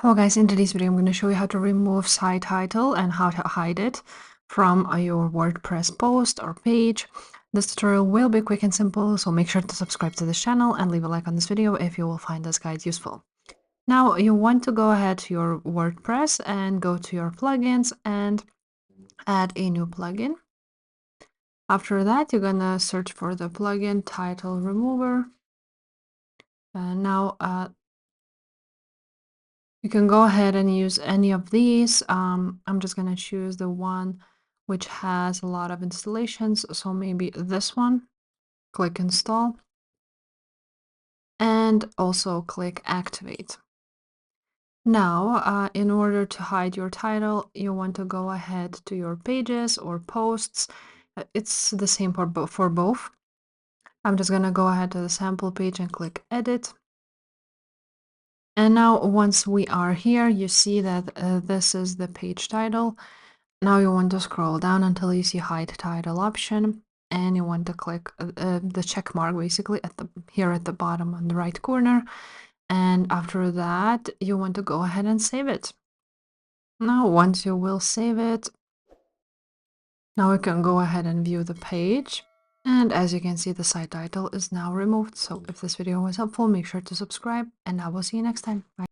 Hello guys, in today's video I'm going to show you how to remove site title and how to hide it from your WordPress post or page. This tutorial will be quick and simple, so make sure to subscribe to this channel and leave a like on this video if you will find this guide useful. Now you want to go ahead to your WordPress and go to your plugins and add a new plugin. After that, you're going to search for the plugin title remover. You can go ahead and use any of these. I'm just going to choose the one which has a lot of installations, so maybe this one. Click install and also click activate. Now, in order to hide your title, you want to go ahead to your pages or posts. It's the same for both. I'm just going to go ahead to the sample page and click edit. And now once we are here, you see that this is the page title. Now you want to scroll down until you see hide title option, and you want to click the check mark basically here at the bottom on the right corner. And after that, you want to go ahead and save it. Now, once you will save it, now we can go ahead and view the page. And as you can see, the site title is now removed. So if this video was helpful, make sure to subscribe, and I will see you next time. Bye.